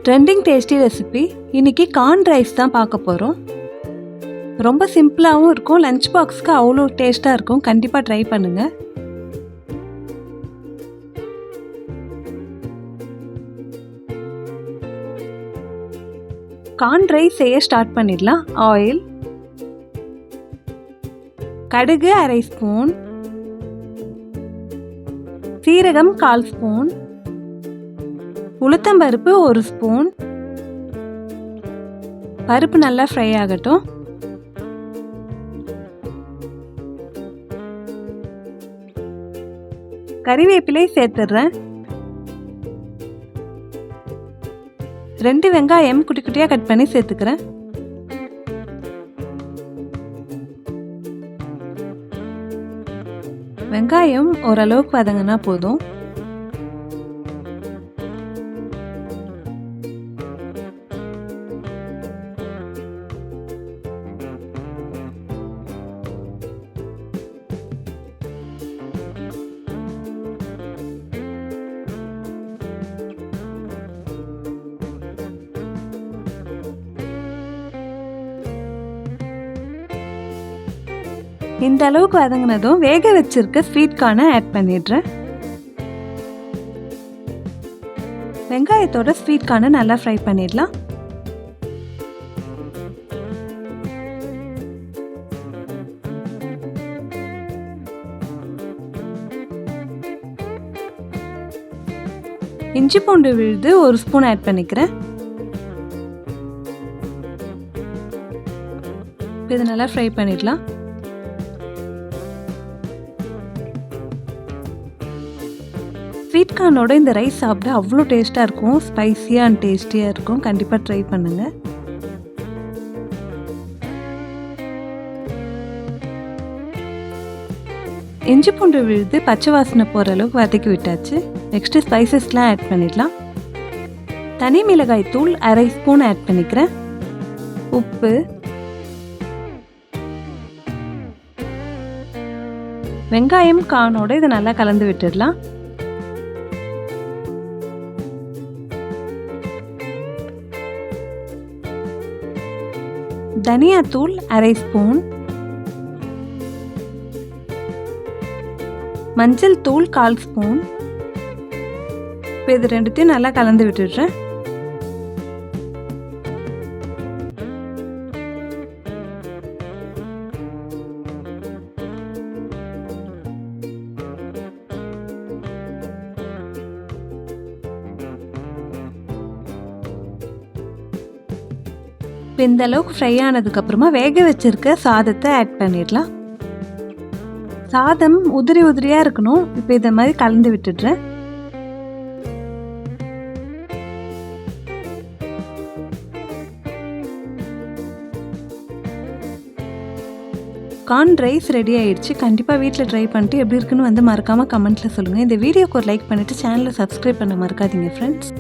Trending tasty recipe. இன்னைக்கு corn rice தான் பார்க்க போகிறோம். ரொம்ப சிம்பிளாகவும் இருக்கும், லஞ்ச் பாக்ஸ்க்கு அவ்வளோ டேஸ்ட்டாக இருக்கும். கண்டிப்பாக ட்ரை பண்ணுங்கள். கார்ன் ரைஸ் செய்ய ஸ்டார்ட் பண்ணிடலாம். ஆயில், கடுகு அரை ஸ்பூன், சீரகம் 1/4 ஸ்பூன், உளுத்தம்பருப்பு 1 ஸ்பூன். பருப்பு நல்லா ஃப்ரை ஆகட்டும். கறிவேப்பிலை சேர்த்துடுறேன். 2 வெங்காயம் குட்டி குட்டியாக கட் பண்ணி சேர்த்துக்கிறேன். வெங்காயம் ஓரளவுக்கு வதங்கினா போதும். இந்த அளவுக்கு வதங்கினதும் வேக வச்சிருக்க ஸ்வீட் கார்னை ஆட் பண்ணிடுறேன். வெங்காயத்தோட ஸ்வீட் கார்னை நல்லா ஃப்ரை பண்ணிடலாம். இஞ்சி பூண்டு விழுது 1 ஸ்பூன் ஆட் பண்ணிக்கிறேன். இது நல்லா ஃப்ரை பண்ணிடலாம். ஸ்வீட் கார்னோட இந்த ரைஸ் சாப்பிட அவ்வளோ டேஸ்ட்டாக இருக்கும். ஸ்பைஸியாக அண்ட் டேஸ்டியாக இருக்கும். கண்டிப்பாக ட்ரை பண்ணுங்கள். இஞ்சி பூண்டு விழுது பச்சை வாசனை போகிற அளவுக்கு வதக்கி விட்டாச்சு. நெக்ஸ்ட்டு ஸ்பைசஸ்லாம் ஆட் பண்ணிடலாம். தனி மிளகாய் தூள் அரை ஸ்பூன் ஆட் பண்ணிக்கிறேன். உப்பு, வெங்காயம் கார்னோட இதை நல்லா கலந்து விட்டுடலாம். தனியாத்தூள் அரை ஸ்பூன், மஞ்சள் தூள் 1/4 ஸ்பூன். இப்போ இது ரெண்டுத்தையும் நல்லா கலந்து விட்டுடுறேன். இப்போ இந்த அளவுக்கு ஃப்ரை ஆனதுக்கப்புறமா வேக வச்சிருக்க சாதத்தை ஆட் பண்ணிடலாம். சாதம் உதிரி உதிரியாக இருக்கணும். இப்போ இதை மாதிரி கலந்து விட்டுடுறேன். கார்ன் ரைஸ் ரெடி ஆயிடுச்சு. கண்டிப்பாக வீட்டில் ட்ரை பண்ணிட்டு எப்படி இருக்குன்னு மறக்காமல் கமெண்ட்டில் சொல்லுங்கள். இந்த வீடியோக்கு ஒரு லைக் பண்ணிவிட்டு சேனலை சப்ஸ்கிரைப் பண்ண மறக்காதீங்க ஃப்ரெண்ட்ஸ்.